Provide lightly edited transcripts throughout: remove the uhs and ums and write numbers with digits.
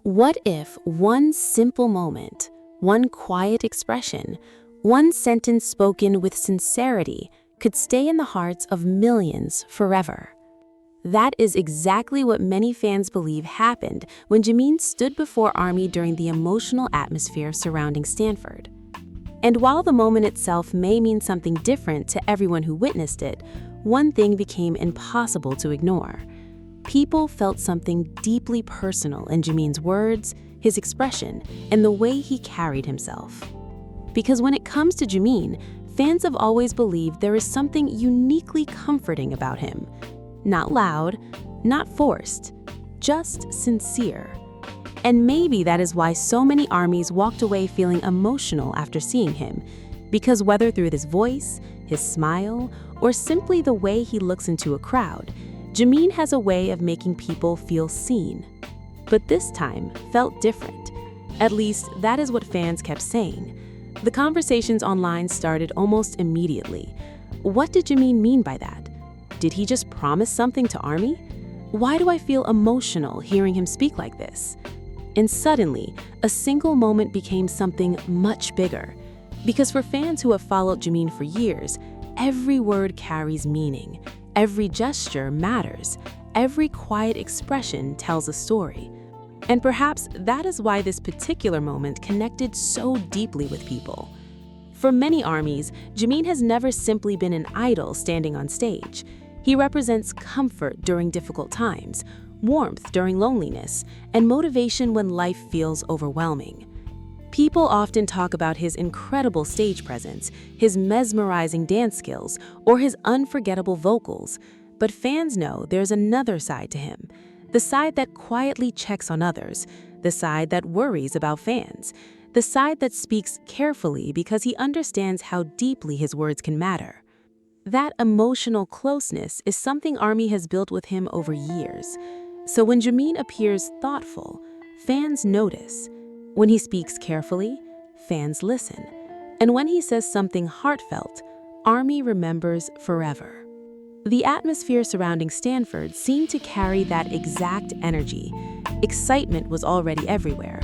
What if one simple moment, one quiet expression, one sentence spoken with sincerity could stay in the hearts of millions forever? That is exactly what many fans believe happened when Jimin stood before ARMY during the emotional atmosphere surrounding Stanford. And while the moment itself may mean something different to everyone who witnessed it, one thing became impossible to ignore. People felt something deeply personal in Jimin's words, his expression, and the way he carried himself. Because when it comes to Jimin, fans have always believed there is something uniquely comforting about him. Not loud, not forced, just sincere. And maybe that is why so many ARMYs walked away feeling emotional after seeing him, because whether through his voice, his smile, or simply the way he looks into a crowd, Jimin has a way of making people feel seen. But this time felt different. At least that is what fans kept saying. The conversations online started almost immediately. What did Jimin mean by that? Did he just promise something to ARMY? Why do I feel emotional hearing him speak like this? And suddenly, a single moment became something much bigger. Because for fans who have followed Jimin for years, every word carries meaning. Every gesture matters. Every quiet expression tells a story. And perhaps that is why this particular moment connected so deeply with people. For many ARMYs, Jimin has never simply been an idol standing on stage. He represents comfort during difficult times, warmth during loneliness, and motivation when life feels overwhelming. People often talk about his incredible stage presence, his mesmerizing dance skills, or his unforgettable vocals, but fans know there's another side to him, the side that quietly checks on others, the side that worries about fans, the side that speaks carefully because he understands how deeply his words can matter. That emotional closeness is something ARMY has built with him over years. So when Jimin appears thoughtful, fans notice. When he speaks carefully, fans listen. And when he says something heartfelt, ARMY remembers forever. The atmosphere surrounding Stanford seemed to carry that exact energy. Excitement was already everywhere.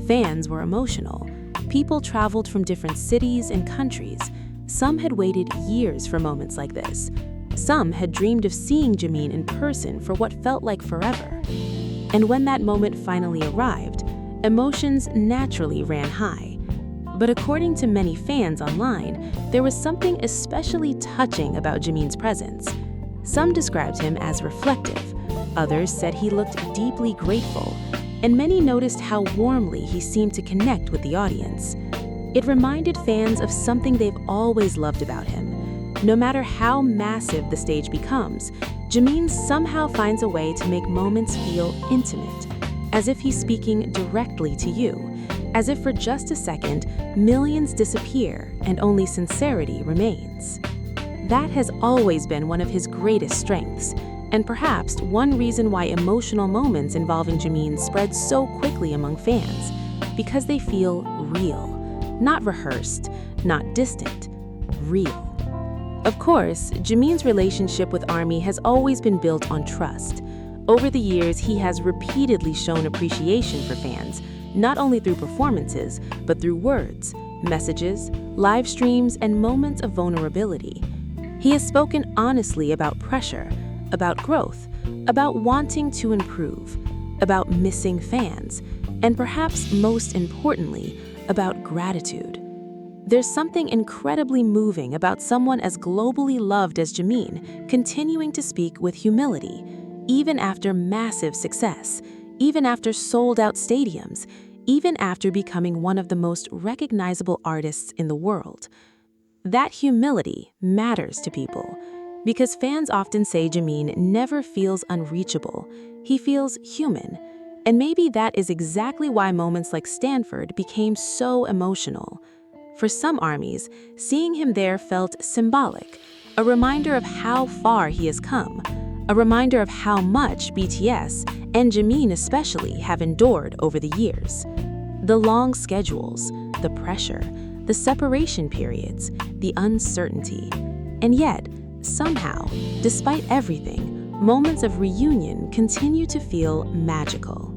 Fans were emotional. People traveled from different cities and countries. Some had waited years for moments like this. Some had dreamed of seeing Jimin in person for what felt like forever. And when that moment finally arrived, emotions naturally ran high. But according to many fans online, there was something especially touching about Jimin's presence. Some described him as reflective. Others said he looked deeply grateful. And many noticed how warmly he seemed to connect with the audience. It reminded fans of something they've always loved about him. No matter how massive the stage becomes, Jimin somehow finds a way to make moments feel intimate, as if he's speaking directly to you, as if for just a second, millions disappear and only sincerity remains. That has always been one of his greatest strengths, and perhaps one reason why emotional moments involving Jimin spread so quickly among fans, because they feel real. Not rehearsed, not distant, real. Of course, Jimin's relationship with ARMY has always been built on trust. Over the years, he has repeatedly shown appreciation for fans, not only through performances, but through words, messages, live streams, and moments of vulnerability. He has spoken honestly about pressure, about growth, about wanting to improve, about missing fans, and perhaps most importantly, about gratitude. There's something incredibly moving about someone as globally loved as Jimin continuing to speak with humility, even after massive success, even after sold-out stadiums, even after becoming one of the most recognizable artists in the world. That humility matters to people, because fans often say Jimin never feels unreachable. He feels human. And maybe that is exactly why moments like Stanford became so emotional. For some ARMYs, seeing him there felt symbolic, a reminder of how far he has come, a reminder of how much BTS, and Jimin especially, have endured over the years. The long schedules, the pressure, the separation periods, the uncertainty. And yet, somehow, despite everything, moments of reunion continue to feel magical.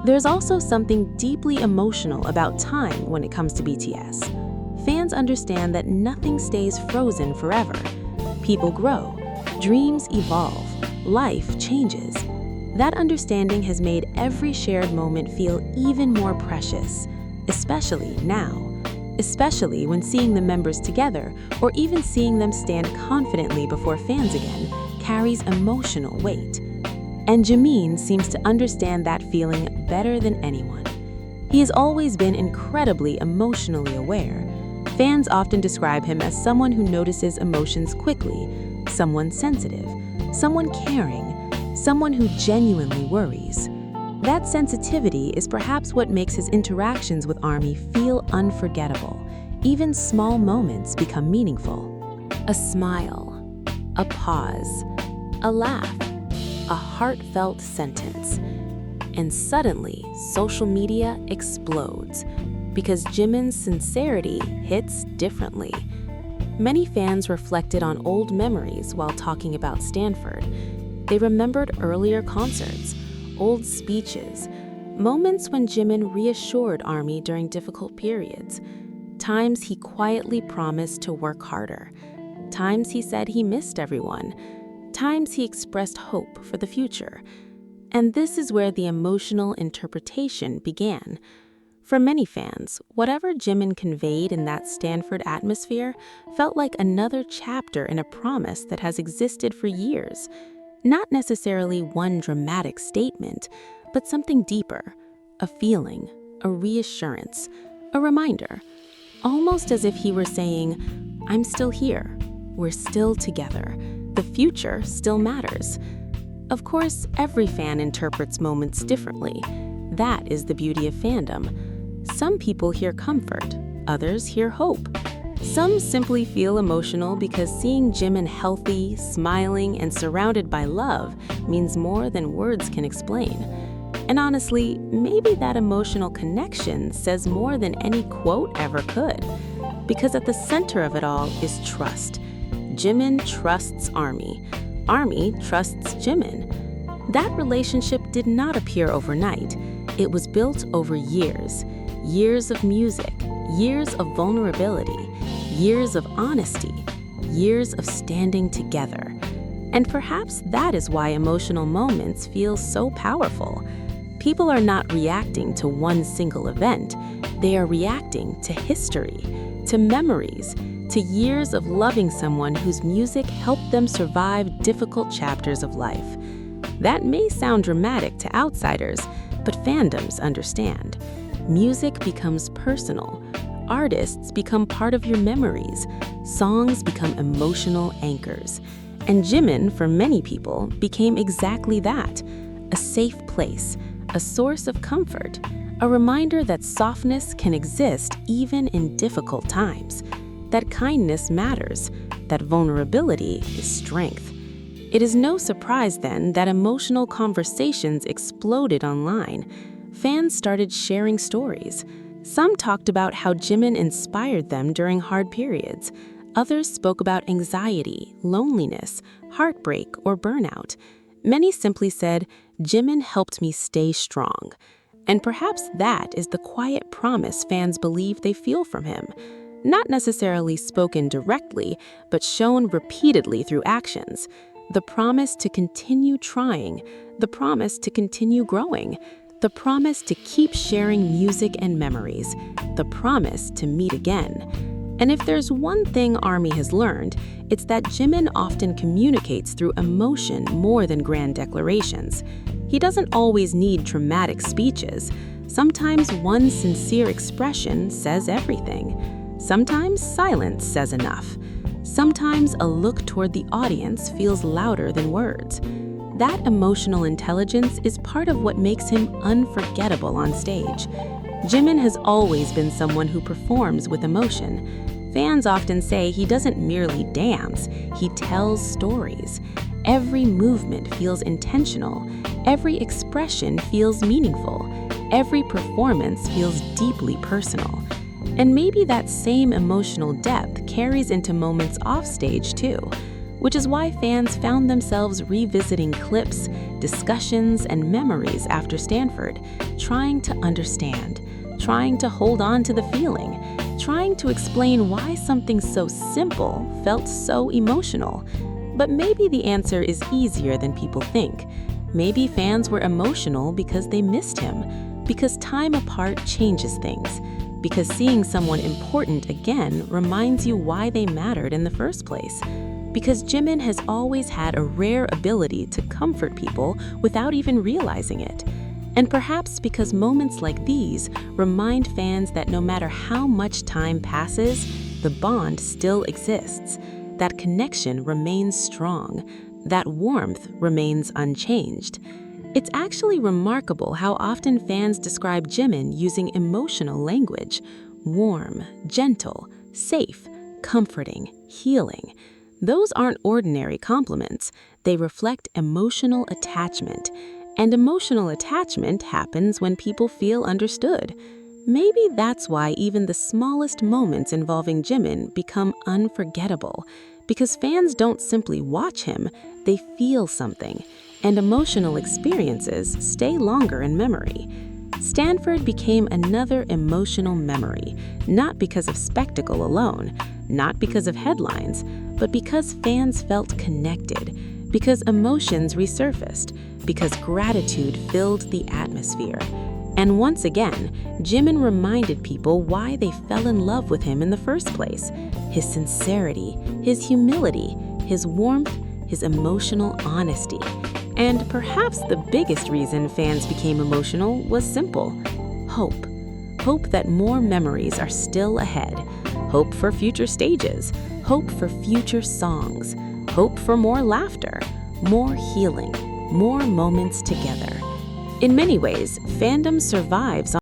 There's also something deeply emotional about time when it comes to BTS. Fans understand that nothing stays frozen forever. People grow, dreams evolve, life changes. That understanding has made every shared moment feel even more precious, especially now. Especially when seeing the members together or even seeing them stand confidently before fans again carries emotional weight. And Jimin seems to understand that feeling better than anyone. He has always been incredibly emotionally aware. Fans often describe him as someone who notices emotions quickly, someone sensitive, someone caring, someone who genuinely worries. That sensitivity is perhaps what makes his interactions with ARMY feel unforgettable. Even small moments become meaningful. A smile, a pause, a laugh, a heartfelt sentence. And suddenly, social media explodes because Jimin's sincerity hits differently. Many fans reflected on old memories while talking about Stanford. They remembered earlier concerts, old speeches, moments when Jimin reassured ARMY during difficult periods, times he quietly promised to work harder, times he said he missed everyone, times he expressed hope for the future. And this is where the emotional interpretation began. For many fans, whatever Jimin conveyed in that Stanford atmosphere felt like another chapter in a promise that has existed for years. Not necessarily one dramatic statement, but something deeper, a feeling, a reassurance, a reminder, almost as if he were saying, "I'm still here, we're still together, the future still matters." Of course, every fan interprets moments differently. That is the beauty of fandom. Some people hear comfort, others hear hope. Some simply feel emotional because seeing Jimin healthy, smiling, and surrounded by love means more than words can explain. And honestly, maybe that emotional connection says more than any quote ever could. Because at the center of it all is trust. Jimin trusts ARMY. ARMY trusts Jimin. That relationship did not appear overnight. It was built over years. Years of music, years of vulnerability, years of honesty, years of standing together. And perhaps that is why emotional moments feel so powerful. People are not reacting to one single event. They are reacting to history, to memories, to years of loving someone whose music helped them survive difficult chapters of life. That may sound dramatic to outsiders, but fandoms understand. Music becomes personal. Artists become part of your memories. Songs become emotional anchors. And Jimin, for many people, became exactly that, a safe place, a source of comfort, a reminder that softness can exist even in difficult times, that kindness matters, that vulnerability is strength. It is no surprise then that emotional conversations exploded online. Fans started sharing stories. Some talked about how Jimin inspired them during hard periods. Others spoke about anxiety, loneliness, heartbreak, or burnout. Many simply said, "Jimin helped me stay strong." And perhaps that is the quiet promise fans believe they feel from him. Not necessarily spoken directly, but shown repeatedly through actions. The promise to continue trying, the promise to continue growing, the promise to keep sharing music and memories, the promise to meet again. And if there's one thing ARMY has learned, it's that Jimin often communicates through emotion more than grand declarations. He doesn't always need dramatic speeches. Sometimes one sincere expression says everything. Sometimes silence says enough. Sometimes a look toward the audience feels louder than words. That emotional intelligence is part of what makes him unforgettable on stage. Jimin has always been someone who performs with emotion. Fans often say he doesn't merely dance, he tells stories. Every movement feels intentional. Every expression feels meaningful. Every performance feels deeply personal. And maybe that same emotional depth carries into moments off stage too, which is why fans found themselves revisiting clips, discussions, and memories after Stanford, trying to understand, trying to hold on to the feeling, trying to explain why something so simple felt so emotional. But maybe the answer is easier than people think. Maybe fans were emotional because they missed him, because time apart changes things, because seeing someone important again reminds you why they mattered in the first place, because Jimin has always had a rare ability to comfort people without even realizing it. And perhaps because moments like these remind fans that no matter how much time passes, the bond still exists, that connection remains strong, that warmth remains unchanged. It's actually remarkable how often fans describe Jimin using emotional language: warm, gentle, safe, comforting, healing. Those aren't ordinary compliments. They reflect emotional attachment. And emotional attachment happens when people feel understood. Maybe that's why even the smallest moments involving Jimin become unforgettable, because fans don't simply watch him, they feel something, and emotional experiences stay longer in memory. Stanford became another emotional memory, not because of spectacle alone, not because of headlines, but because fans felt connected, because emotions resurfaced, because gratitude filled the atmosphere. And once again, Jimin reminded people why they fell in love with him in the first place: his sincerity, his humility, his warmth, his emotional honesty. And perhaps the biggest reason fans became emotional was simple: hope. Hope that more memories are still ahead. Hope for future stages. Hope for future songs. Hope for more laughter, more healing, more moments together. In many ways, fandom survives